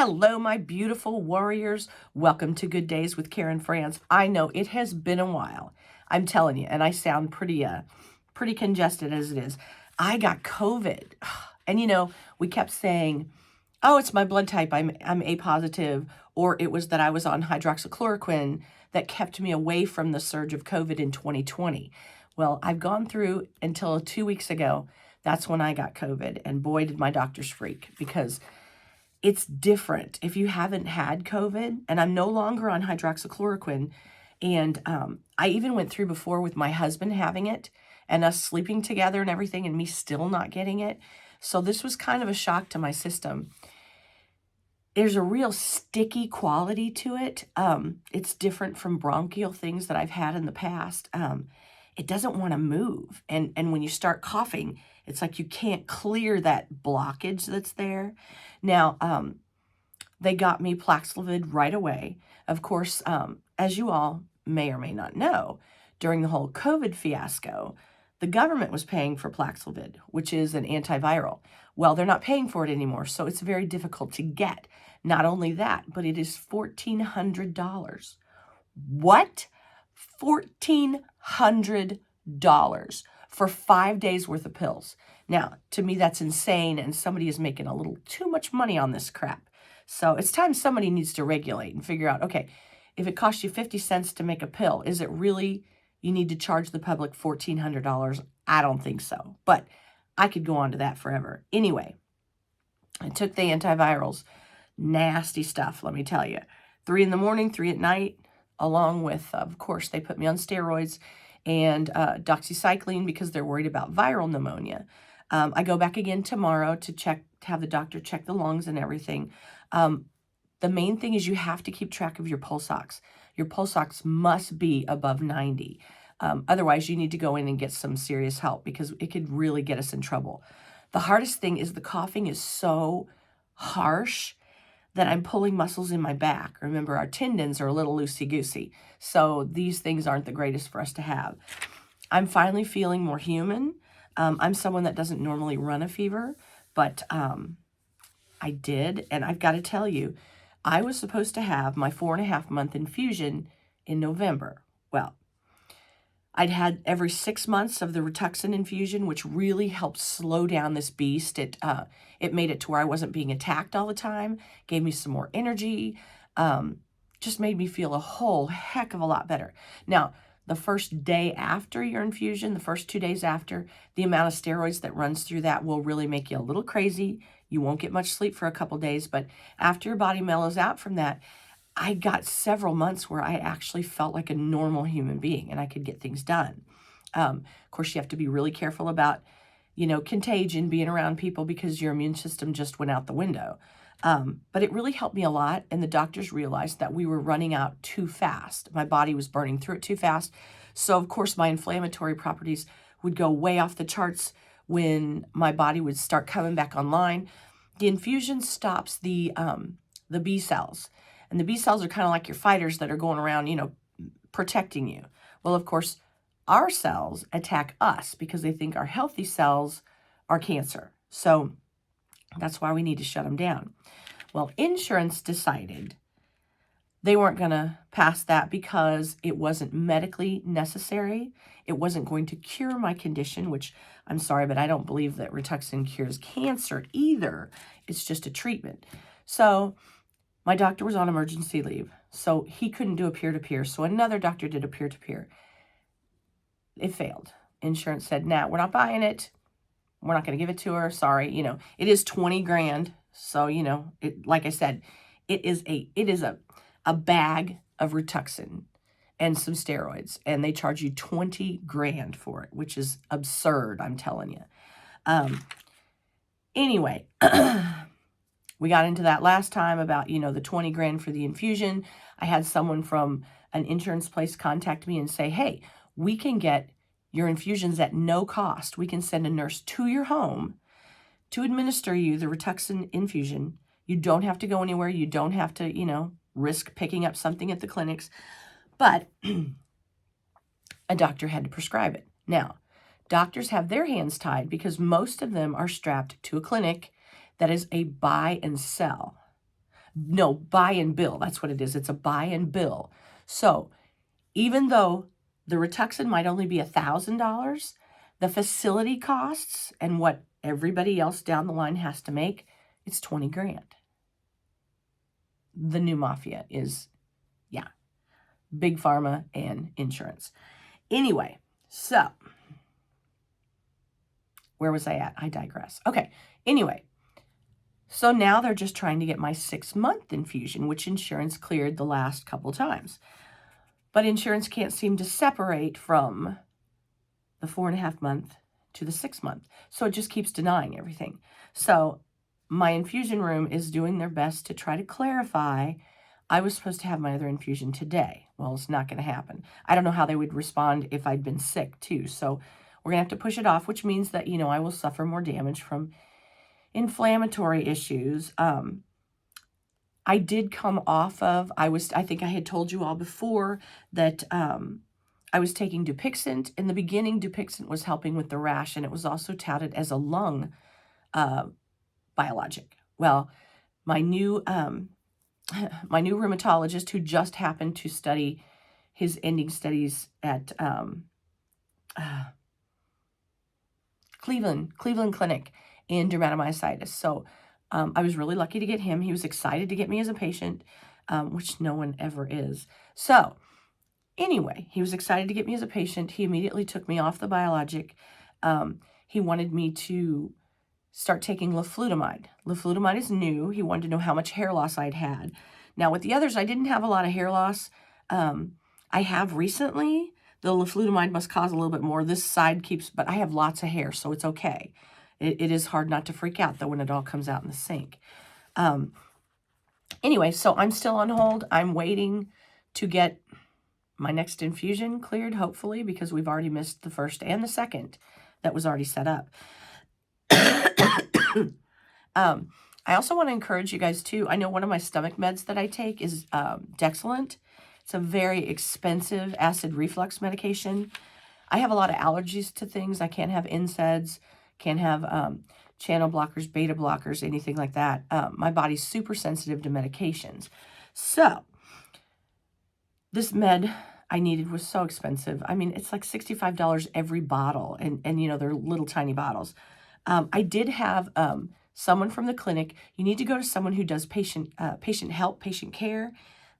Hello, my beautiful warriors. Welcome to Good Days with Karen Frantz. I know it has been a while. I'm telling you, and I sound pretty congested as it is. I got COVID. And we kept saying, oh, it's my blood type. I'm A positive, or it was that I was on hydroxychloroquine that kept me away from the surge of COVID in 2020. Well, I've gone through until 2 weeks ago. That's when I got COVID, and boy, did my doctors freak, because it's different if you haven't had COVID, and I'm no longer on hydroxychloroquine. And I even went through before with my husband having it and us sleeping together and everything, and me still not getting it. So this was kind of a shock to my system. There's a real sticky quality to it. It's different from bronchial things that I've had in the past. It doesn't want to move. And when you start coughing, it's like you can't clear that blockage that's there. Now, they got me Paxlovid right away. Of course, as you all may or may not know, during the whole COVID fiasco, the government was paying for Paxlovid, which is an antiviral. Well, they're not paying for it anymore, so it's very difficult to get. Not only that, but it is $1,400. What? $1,400 for 5 days worth of pills. Now, to me, that's insane, and somebody is making a little too much money on this crap. So it's time somebody needs to regulate and figure out, okay, if it costs you 50 cents to make a pill, is it really you need to charge the public $1,400? I don't think so, but I could go on to that forever. Anyway, I took the antivirals. Nasty stuff, let me tell you. 3 in the morning, 3 at night, along with, of course, they put me on steroids and doxycycline because they're worried about viral pneumonia. I go back again tomorrow to have the doctor check the lungs and everything. The main thing is you have to keep track of your pulse ox. Your pulse ox must be above 90. Otherwise, you need to go in and get some serious help because it could really get us in trouble. The hardest thing is the coughing is so harsh that I'm pulling muscles in my back. Remember, our tendons are a little loosey-goosey, so these things aren't the greatest for us to have. I'm finally feeling more human. I'm someone that doesn't normally run a fever, but I did, and I've got to tell you, I was supposed to have my 4.5-month infusion in November. Well, I'd had every 6 months of the Rituxan infusion, which really helped slow down this beast. It made it to where I wasn't being attacked all the time, gave me some more energy, just made me feel a whole heck of a lot better. Now, the first day after your infusion, the first 2 days after, the amount of steroids that runs through that will really make you a little crazy. You won't get much sleep for a couple days, but after your body mellows out from that, I got several months where I actually felt like a normal human being and I could get things done. Of course, you have to be really careful about, contagion, being around people because your immune system just went out the window. But it really helped me a lot, and the doctors realized that we were running out too fast. My body was burning through it too fast. So, of course, my inflammatory properties would go way off the charts when my body would start coming back online. The infusion stops the B cells. And the B cells are kind of like your fighters that are going around, protecting you. Well, of course, our cells attack us because they think our healthy cells are cancer. So that's why we need to shut them down. Well, insurance decided they weren't going to pass that because it wasn't medically necessary. It wasn't going to cure my condition, which I'm sorry, but I don't believe that Rituxan cures cancer either. It's just a treatment. So my doctor was on emergency leave, so he couldn't do a peer-to-peer. So another doctor did a peer-to-peer. It failed. Insurance said, nah, we're not buying it. We're not going to give it to her. Sorry. It is $20,000. So, like I said, it is a bag of Rituxan and some steroids, and they charge you $20,000 for it, which is absurd, I'm telling you. Anyway, we got into that last time about, the $20,000 for the infusion. I had someone from an insurance place contact me and say, hey, we can get your infusions at no cost. We can send a nurse to your home to administer you the Rituxan infusion. You don't have to go anywhere. You don't have to, risk picking up something at the clinics. But a doctor had to prescribe it. Now, doctors have their hands tied because most of them are strapped to a clinic that is a buy and sell. No, buy and bill. That's what it is. It's a buy and bill. So even though the Rituxan might only be $1,000, the facility costs and what everybody else down the line has to make, it's 20 grand. The new mafia is, yeah, big pharma and insurance. Anyway, so where was I at? I digress. Okay, anyway, so now they're just trying to get my 6-month infusion, which insurance cleared the last couple times. But insurance can't seem to separate from the 4.5 month to the 6 month. So it just keeps denying everything. So my infusion room is doing their best to try to clarify. I was supposed to have my other infusion today. Well, it's not going to happen. I don't know how they would respond if I'd been sick too. So we're going to have to push it off, which means that, I will suffer more damage from inflammatory issues. I did come off of, I think I had told you all before that I was taking Dupixent. In the beginning, Dupixent was helping with the rash, and it was also touted as a lung biologic. Well, my new rheumatologist, who just happened to study his ending studies at Cleveland Clinic in Dermatomyositis. So I was really lucky to get him. He was excited to get me as a patient, which no one ever is. So anyway, he was excited to get me as a patient. He immediately took me off the biologic. He wanted me to start taking leflutamide. Leflutamide is new. He wanted to know how much hair loss I'd had. Now, with the others, I didn't have a lot of hair loss. I have recently. The leflutamide must cause a little bit more. This side keeps, but I have lots of hair, so it's okay. It is hard not to freak out, though, when it all comes out in the sink. Anyway, so I'm still on hold. I'm waiting to get my next infusion cleared, hopefully, because we've already missed the first and the second that was already set up. I also want to encourage you guys, too. I know one of my stomach meds that I take is Dexilent. It's a very expensive acid reflux medication. I have a lot of allergies to things. I can't have NSAIDs, can't have channel blockers, beta blockers, anything like that. My body's super sensitive to medications. So this med I needed was so expensive. I mean, it's like $65 every bottle, and they're little tiny bottles. I did have someone from the clinic. You need to go to someone who does patient help, patient care.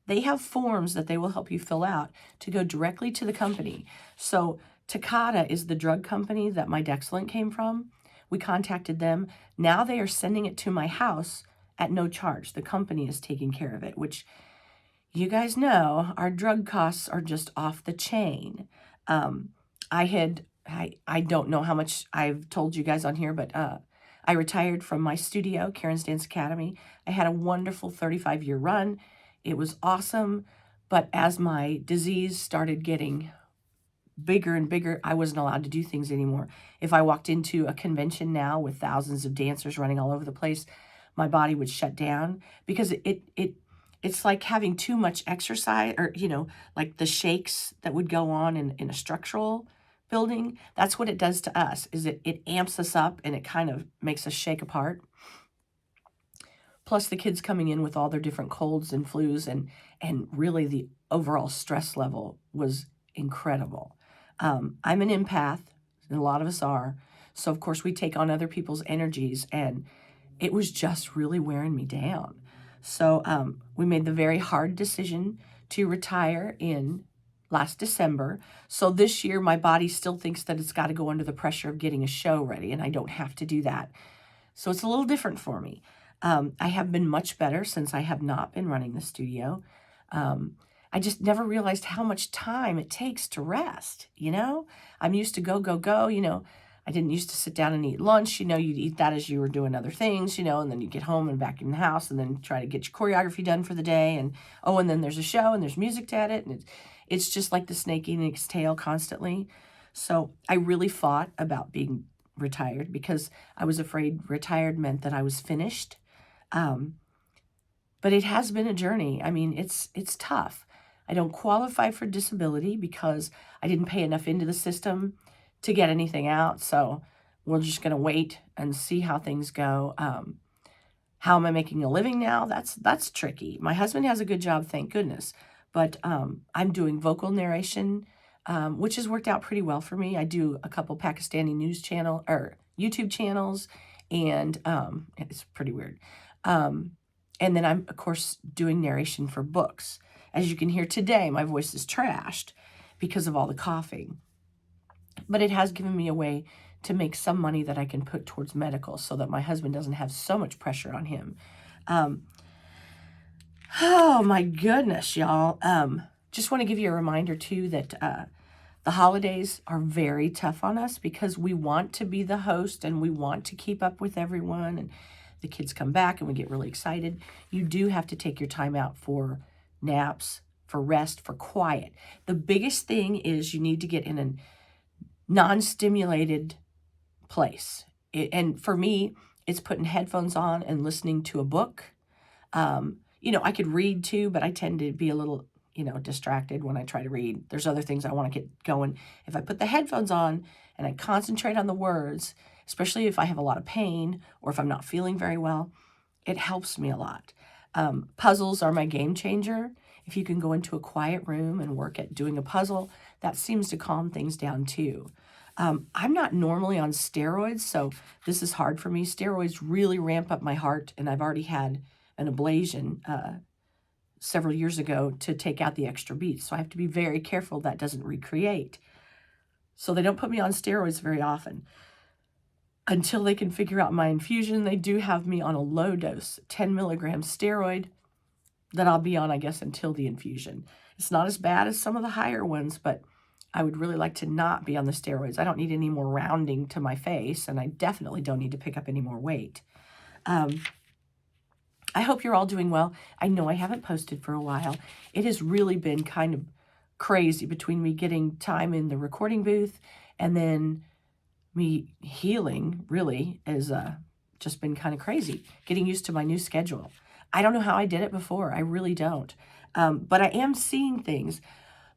They have forms that they will help you fill out to go directly to the company. So Takata is the drug company that my Dexilent came from. We contacted them. Now they are sending it to my house at no charge. The company is taking care of it, which you guys know our drug costs are just off the chain. I don't know how much I've told you guys on here, but I retired from my studio, Karen's Dance Academy. I had a wonderful 35-year run. It was awesome, but as my disease started getting bigger and bigger, I wasn't allowed to do things anymore. If I walked into a convention now with thousands of dancers running all over the place, my body would shut down because it's like having too much exercise, or like the shakes that would go on in a structural building. That's what it does to us, is it amps us up and it kind of makes us shake apart. Plus the kids coming in with all their different colds and flus, and really the overall stress level was incredible. I'm an empath, and a lot of us are. So, of course, we take on other people's energies, and it was just really wearing me down. So we made the very hard decision to retire in last December. So this year, my body still thinks that it's got to go under the pressure of getting a show ready, and I don't have to do that. So it's a little different for me. I have been much better since I have not been running the studio. I just never realized how much time it takes to rest, I'm used to go. I didn't used to sit down and eat lunch. You'd eat that as you were doing other things, and then you get home and back in the house and then try to get your choreography done for the day. And then there's a show and there's music to edit. And it's just like the snake eating its tail constantly. So I really fought about being retired because I was afraid retired meant that I was finished. But it has been a journey. I mean, it's tough. I don't qualify for disability because I didn't pay enough into the system to get anything out. So we're just going to wait and see how things go. How am I making a living now? That's tricky. My husband has a good job, thank goodness. But I'm doing vocal narration, which has worked out pretty well for me. I do a couple Pakistani news channel or YouTube channels, and it's pretty weird. And then I'm, of course, doing narration for books. As you can hear today, my voice is trashed because of all the coughing. But it has given me a way to make some money that I can put towards medical so that my husband doesn't have so much pressure on him. Oh, my goodness, y'all. Just want to give you a reminder, too, that the holidays are very tough on us because we want to be the host and we want to keep up with everyone. And the kids come back and we get really excited. You do have to take your time out for naps, for rest, for quiet. The biggest thing is you need to get in a non-stimulated place. And for me, it's putting headphones on and listening to a book. I could read too, but I tend to be a little, distracted when I try to read. There's other things I want to get going. If I put the headphones on and I concentrate on the words, especially if I have a lot of pain or if I'm not feeling very well, it helps me a lot. Puzzles are my game changer. If you can go into a quiet room and work at doing a puzzle, that seems to calm things down too. I'm not normally on steroids, so this is hard for me. Steroids really ramp up my heart, and I've already had an ablation several years ago to take out the extra beats. So I have to be very careful that doesn't recreate. So they don't put me on steroids very often. Until they can figure out my infusion, they do have me on a low dose, 10 milligrams steroid that I'll be on, I guess, until the infusion. It's not as bad as some of the higher ones, but I would really like to not be on the steroids. I don't need any more rounding to my face, and I definitely don't need to pick up any more weight. I hope you're all doing well. I know I haven't posted for a while. It has really been kind of crazy between me getting time in the recording booth and then me healing, really, has just been kind of crazy, getting used to my new schedule. I don't know how I did it before. I really don't. But I am seeing things.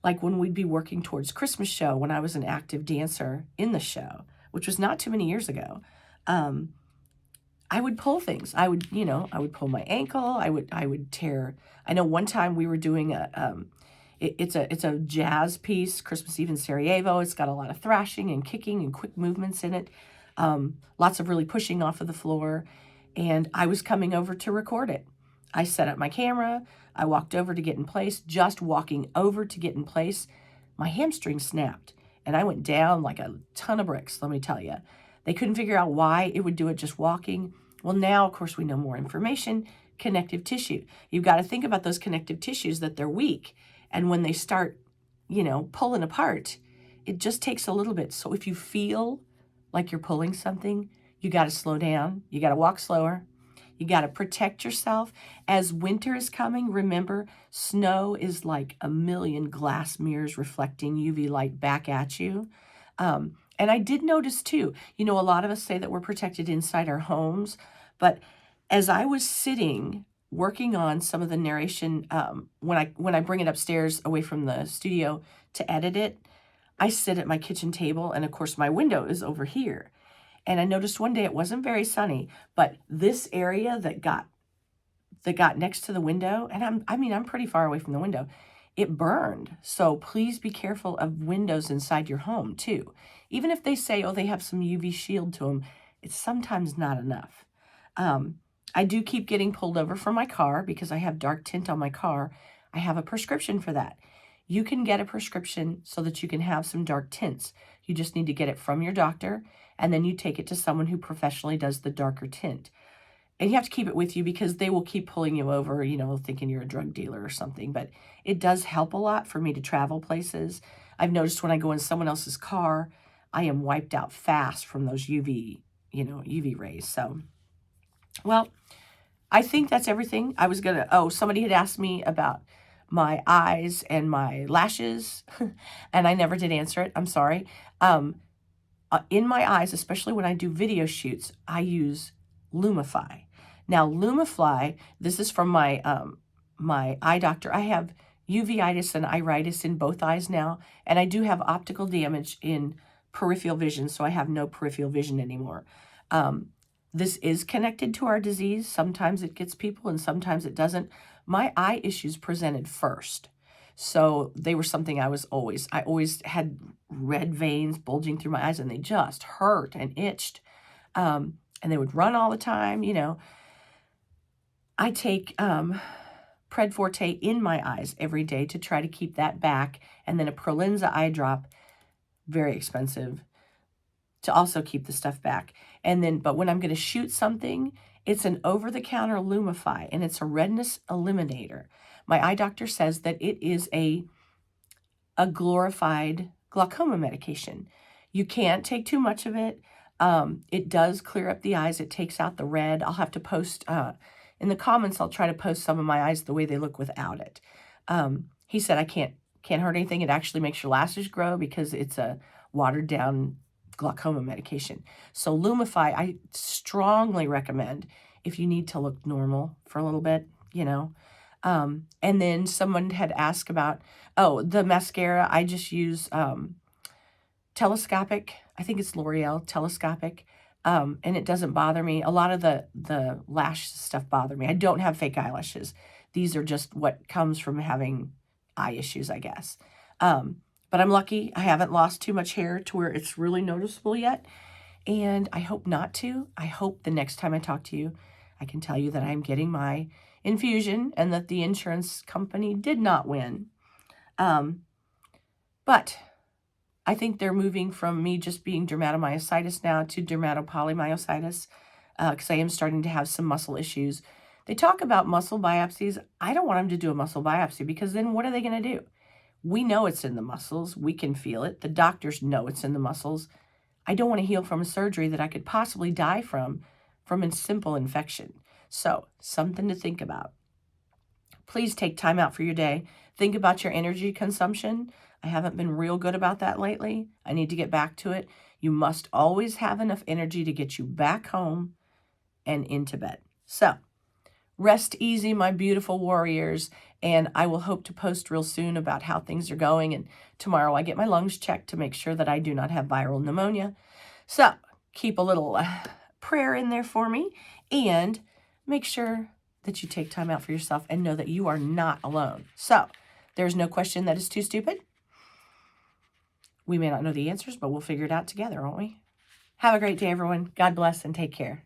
Like when we'd be working towards Christmas show when I was an active dancer in the show, which was not too many years ago, I would pull things. I would pull my ankle. I would tear. I know one time we were doing it's a jazz piece, Christmas Eve in Sarajevo. It's got a lot of thrashing and kicking and quick movements in it. Lots of really pushing off of the floor. And I was coming over to record it. I set up my camera. I walked over to get in place. Just walking over to get in place, my hamstring snapped. And I went down like a ton of bricks, let me tell you. They couldn't figure out why it would do it just walking. Well, now, of course, we know more information. Connective tissue. You've got to think about those connective tissues that they're weak. And when they start, pulling apart, it just takes a little bit. So if you feel like you're pulling something, you got to slow down. You got to walk slower. You got to protect yourself. As winter is coming, remember, snow is like a million glass mirrors reflecting UV light back at you. And I did notice too, a lot of us say that we're protected inside our homes, but as I was sitting working on some of the narration, when I bring it upstairs away from the studio to edit it, I sit at my kitchen table, and of course my window is over here. And I noticed one day it wasn't very sunny, but this area that got next to the window, and I'm pretty far away from the window, it burned. So please be careful of windows inside your home too. Even if they say, they have some UV shield to them, it's sometimes not enough. I do keep getting pulled over from my car because I have dark tint on my car. I have a prescription for that. You can get a prescription so that you can have some dark tints. You just need to get it from your doctor, and then you take it to someone who professionally does the darker tint. And you have to keep it with you because they will keep pulling you over, thinking you're a drug dealer or something. But it does help a lot for me to travel places. I've noticed when I go in someone else's car, I am wiped out fast from those UV rays. So, well, I think that's everything. Somebody had asked me about my eyes and my lashes, and I never did answer it. I'm sorry. In my eyes, especially when I do video shoots, I use Lumify. Now, Lumify, this is from my my eye doctor. I have uveitis and iritis in both eyes now, and I do have optical damage in peripheral vision, so I have no peripheral vision anymore. This is connected to our disease. Sometimes it gets people and sometimes it doesn't. My eye issues presented first. So they were something I always had red veins bulging through my eyes, and they just hurt and itched. And they would run all the time, you know. I take Pred Forte in my eyes every day to try to keep that back. And then a Prolenza eye drop, very expensive, to also keep the stuff back. And then, but when I'm going to shoot something, it's an over-the-counter Lumify, and it's a redness eliminator. My eye doctor says that it is a glorified glaucoma medication. You can't take too much of it. It does clear up the eyes. It takes out the red. I'll have to post, in the comments, I'll try to post some of my eyes the way they look without it. He said I can't hurt anything. It actually makes your lashes grow because it's a watered down glaucoma medication. So Lumify, I strongly recommend if you need to look normal for a little bit, you know. And then someone had asked about, oh, the mascara. I just use telescopic. I think it's L'Oreal telescopic. And it doesn't bother me. A lot of the lash stuff bother me. I don't have fake eyelashes. These are just what comes from having eye issues, I guess. But I'm lucky. I haven't lost too much hair to where it's really noticeable yet. And I hope not to. I hope the next time I talk to you, I can tell you that I'm getting my infusion and that the insurance company did not win. But I think they're moving from me just being dermatomyositis now to dermatopolymyositis, because I am starting to have some muscle issues. They talk about muscle biopsies. I don't want them to do a muscle biopsy, because then what are they going to do? We know it's in the muscles. We can feel it. The doctors know it's in the muscles. I don't want to heal from a surgery that I could possibly die from a simple infection. So, something to think about. Please take time out for your day. Think about your energy consumption. I haven't been real good about that lately. I need to get back to it. You must always have enough energy to get you back home and into bed. So, rest easy, my beautiful warriors, and I will hope to post real soon about how things are going. And tomorrow I get my lungs checked to make sure that I do not have viral pneumonia. So keep a little prayer in there for me, and make sure that you take time out for yourself and know that you are not alone. So there's no question that is too stupid. We may not know the answers, but we'll figure it out together, won't we? Have a great day, everyone. God bless and take care.